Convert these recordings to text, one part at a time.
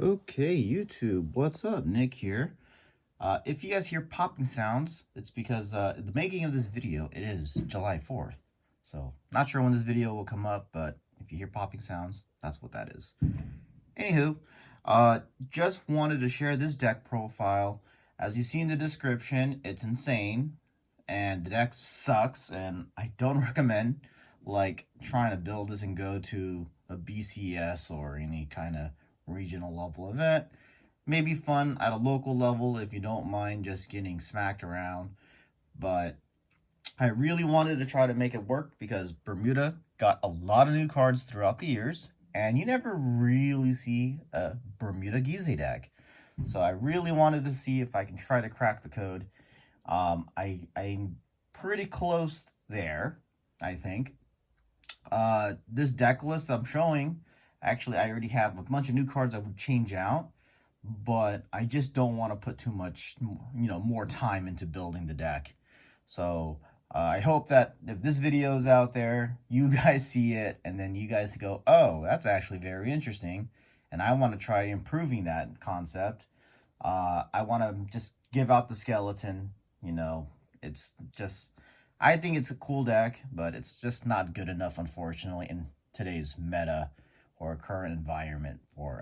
Okay, YouTube, what's up? Nick here. If you guys hear popping sounds, it's because the making of this video, it is July 4th. So, not sure when this video will come up, but if you hear popping sounds, that's what that is. Anywho, just wanted to share this deck profile. As you see in the description, it's insane, and the deck sucks, and I don't recommend, like, trying to build this and go to a BCS or any kind of regional level event. Maybe fun at a local level if you don't mind just getting smacked around. But I really wanted to try to make it work because Bermuda got a lot of new cards throughout the years, and you never really see a Bermuda Gyze deck. So I really wanted to see if I can try to crack the code. I'm pretty close there, I think. This deck list I'm showing, actually, I already have a bunch of new cards I would change out, but I just don't want to put too much, more time into building the deck. So I hope that if this video is out there, you guys see it, and then you guys go, oh, that's actually very interesting, and I want to try improving that concept. I want to just give out the skeleton, it's just, I think it's a cool deck, but it's just not good enough, unfortunately, in today's meta or current environment for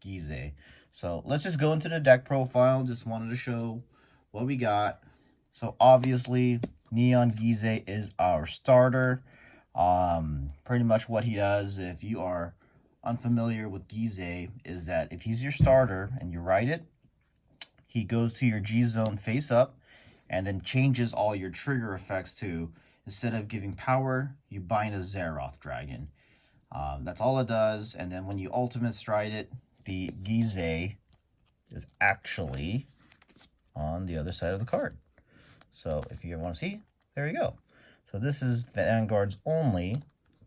Gyze. So let's just go into the deck profile. Just wanted to show what we got. So obviously, Neon Gyze is our starter. Pretty much what he does, if you are unfamiliar with Gyze, is that if he's your starter and you ride it, he goes to your G zone face up and then changes all your trigger effects to, instead of giving power, you bind a Zeroth dragon. That's all it does. And then when you ultimate stride it, the Gyze is actually on the other side of the card. So if you ever want to see, there you go. So this is the Vanguard's only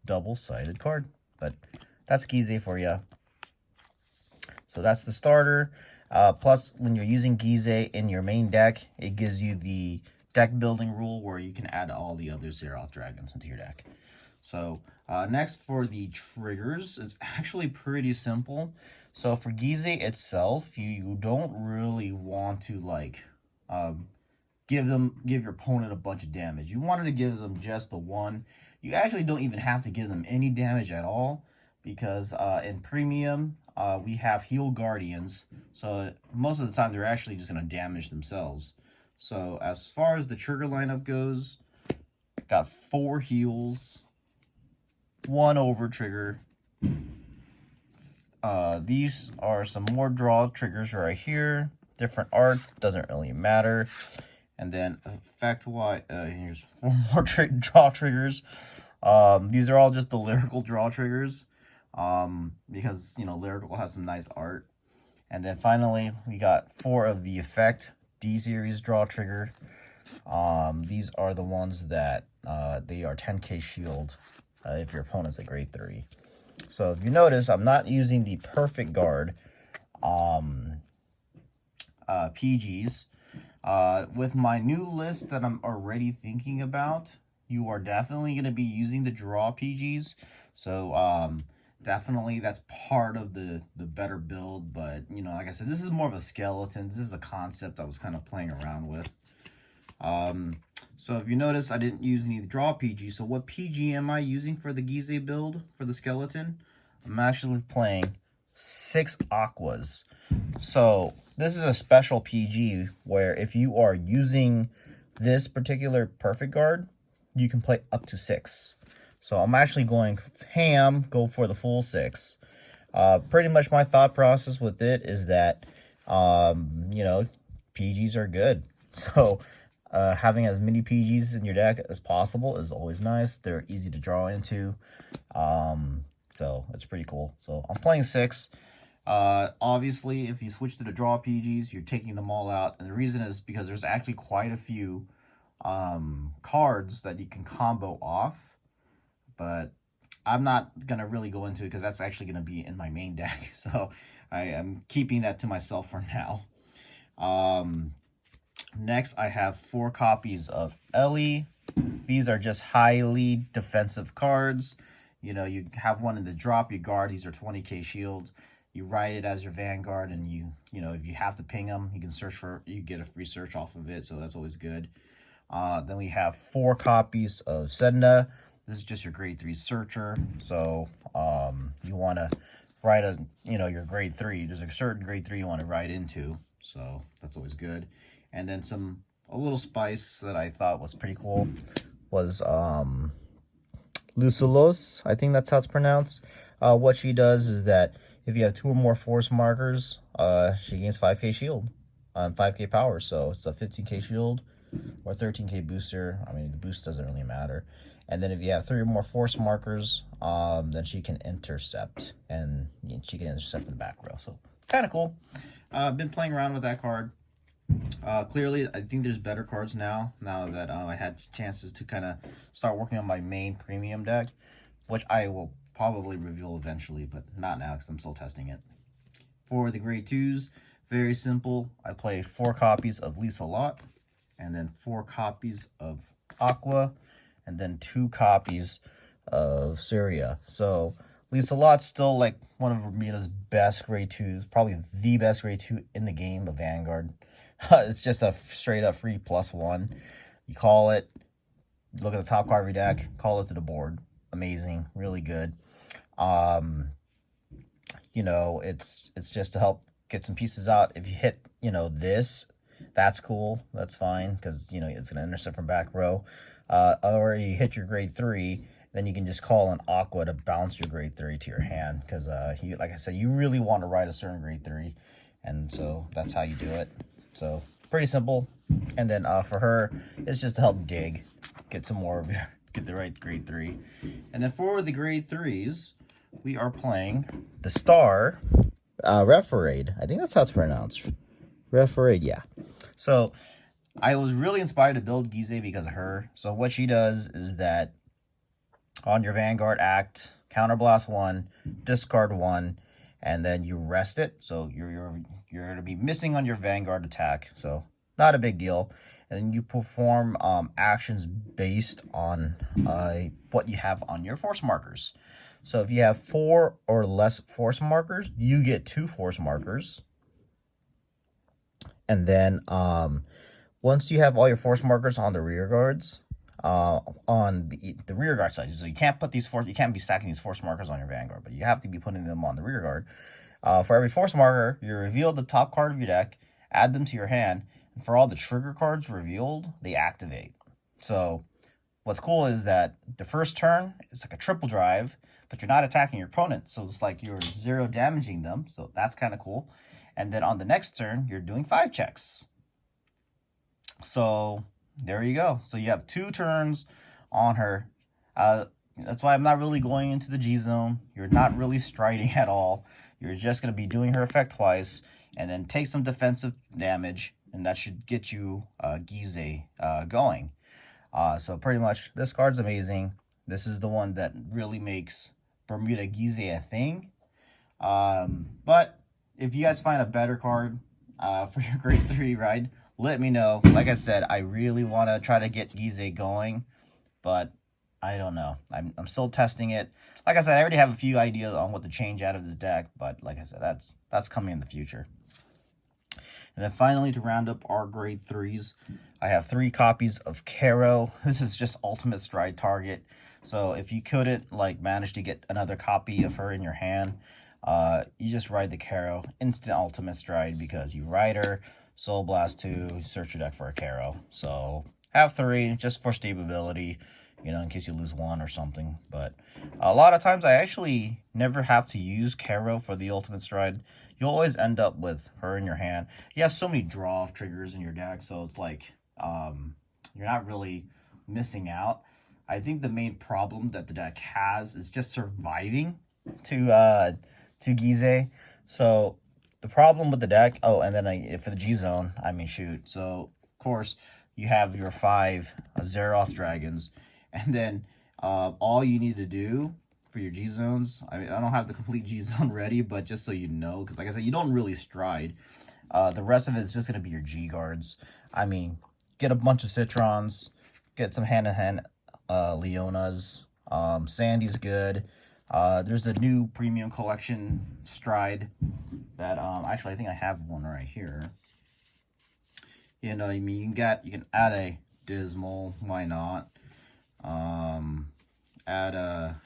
double-sided card. But that's Gyze for you. So that's the starter. Plus, when you're using Gyze in your main deck, it gives you the deck building rule where you can add all the other Zeroth dragons into your deck. So next for the triggers, it's actually pretty simple. So for Gyze itself, you don't really want to give your opponent a bunch of damage. You wanted to give them just the one. You actually don't even have to give them any damage at all, because in premium we have heal guardians, so most of the time they're actually just going to damage themselves. So as far as the trigger lineup goes, got 4 heals, 1 over trigger. These are some more draw triggers right here. Different art, doesn't really matter. And then effect-wise, here's 4 more draw triggers. These are all just the lyrical draw triggers, because, lyrical has some nice art. And then finally, we got 4 of the effect D-series draw trigger. These are the ones that they are 10k shield if your opponent's a grade 3. So if you notice, I'm not using the perfect guard PGs. With my new list that I'm already thinking about, you are definitely going to be using the draw PGs. So definitely that's part of the better build. But, like I said, this is more of a skeleton. This is a concept I was kind of playing around with. So if you notice, I didn't use any of the draw PG. So what PG am I using for the Gyze build for the skeleton? I'm actually playing 6 aquas. So this is a special PG where if you are using this particular perfect guard, you can play up to 6. So I'm actually going ham, go for the full 6. Pretty much my thought process with it is that, PGs are good. So having as many PGs in your deck as possible is always nice. They're easy to draw into. So it's pretty cool. So I'm playing 6. Obviously, if you switch to the draw PGs, you're taking them all out. And the reason is because there's actually quite a few cards that you can combo off. But I'm not going to really go into it because that's actually going to be in my main deck. So I am keeping that to myself for now. Next, I have 4 copies of Ellie. These are just highly defensive cards. You have one in the drop, you guard. These are 20k shields. You write it as your Vanguard, and you know, if you have to ping them, you can search for, you get a free search off of it, so that's always good. Then we have 4 copies of Sedna. This is just your grade 3 searcher. So you want to write a, you know, your grade 3. There's a certain grade 3 you want to write into. So that's always good. And then a little spice that I thought was pretty cool was Luculos. I think that's how it's pronounced. What she does is that if you have 2 or more force markers, she gains 5k shield on 5k power. So it's a 15k shield or 13k booster. I mean, the boost doesn't really matter. And then if you have 3 or more force markers, then she can intercept, and she can intercept in the back row. So kind of cool. I've been playing around with that card. Clearly, I think there's better cards now that I had chances to kind of start working on my main premium deck, which I will probably reveal eventually, but not now because I'm still testing it. For the grade 2s, very simple. I play 4 copies of Lisa Lot, and then 4 copies of Aqua, and then 2 copies of Syria. So Lisa Lot's still like one of Bermuda's best grade 2s, probably the best grade 2 in the game of Vanguard. It's just a straight up free +1. You call it, look at the top card of your deck, call it to the board. Amazing, really good. You know, it's just to help get some pieces out. If you hit, you know, this, that's cool. That's fine, because, you know, it's going to intercept from back row. Or you hit your grade 3, then you can just call an Aqua to bounce your grade 3 to your hand. Because, like I said, you really want to ride a certain grade 3. And so that's how you do it. So pretty simple. And then for her, it's just to help dig, get some more of your, get the right grade 3. And then for the grade 3s, we are playing the Star Referade. I think that's how it's pronounced. Referade, yeah. So I was really inspired to build Gyze because of her. So what she does is that on your Vanguard act, counterblast 1, discard 1, and then you rest it. So you're going to be missing on your Vanguard attack. So not a big deal. And then you perform actions based on what you have on your force markers. So if you have 4 or less force markers, you get 2 force markers. And then once you have all your force markers on the rear guards, on the rear guard side, so you can't put these you can't be stacking these force markers on your Vanguard, but you have to be putting them on the rear guard. For every force marker, you reveal the top card of your deck, add them to your hand, and for all the trigger cards revealed, they activate. So what's cool is that the first turn is like a triple drive, but you're not attacking your opponent, so it's like you're 0 damaging them, so that's kind of cool. And then on the next turn, you're doing 5 checks. So there you go. So you have 2 turns on her. That's why I'm not really going into the G zone. You're not really striding at all. You're just going to be doing her effect twice, and then take some defensive damage, and that should get you Gyze going. So pretty much, this card's amazing. This is the one that really makes Bermuda Gyze a thing. But if you guys find a better card for your grade 3 ride, let me know. Like I said, I really want to try to get Gyze going, but I don't know. I'm still testing it. Like I said, I already have a few ideas on what to change out of this deck, but like I said, that's coming in the future. And then finally, to round up our grade 3s, I have 3 copies of Caro. This is just ultimate stride target. So if you couldn't like manage to get another copy of her in your hand, you just ride the Caro, instant ultimate stride, because you ride her, Soul Blast 2, search your deck for a Caro. So have 3 just for stability, you know, in case you lose 1 or something. But a lot of times I actually never have to use Caro for the ultimate stride. You'll always end up with her in your hand. You have so many draw triggers in your deck, so it's like you're not really missing out. I think the main problem that the deck has is just surviving to Gyze. So the problem with the deck, oh, and then for the G zone, I mean, shoot. So of course you have your 5 Zeroth dragons, and then all you need to do for your G zones, I mean, I don't have the complete G zone ready, but just so you know, because like I said, you don't really stride. The rest of it is just going to be your G guards. I mean, get a bunch of Citrons, get some hand-in-hand Leonas. Sandy's good. There's the new premium collection stride that actually I think I have one right here. You know, I mean, you can add a Dismal, why not? Add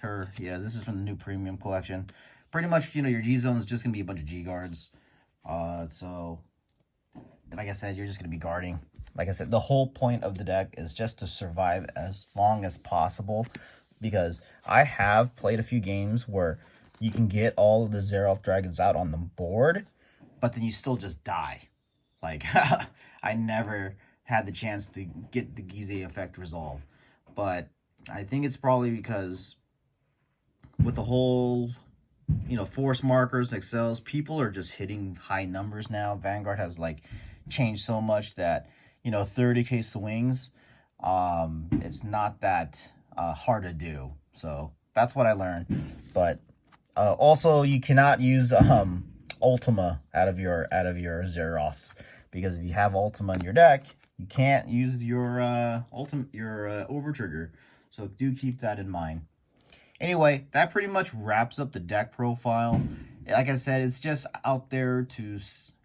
her, yeah, this is from the new premium collection. Pretty much, you know, your G zone is just gonna be a bunch of G guards. So like I said, you're just gonna be guarding. Like I said, the whole point of the deck is just to survive as long as possible, because I have played a few games where you can get all of the Xerath dragons out on the board, but then you still just die. Like, I never had the chance to get the Gyze effect resolved. But I think it's probably because with the whole, you know, force markers, excels, people are just hitting high numbers now. Vanguard has, like, changed so much that, you know, 30k swings, it's not that hard to do. So that's what I learned. But also, you cannot use Ultima out of your Xeraths, because if you have Ultima in your deck, you can't use your over trigger. So do keep that in mind. Anyway, that pretty much wraps up the deck profile. Like I said, it's just out there to,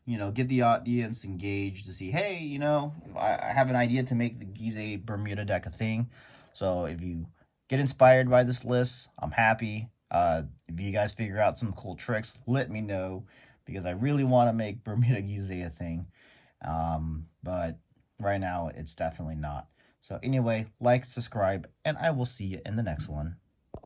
you know, get the audience engaged, to see, hey, you know, I have an idea to make the Gyze Bermuda deck a thing. So if you get inspired by this list, I'm happy. If you guys figure out some cool tricks, let me know, because I really want to make Bermuda Gyze a thing. But right now, it's definitely not. So anyway, like, subscribe, and I will see you in the next one.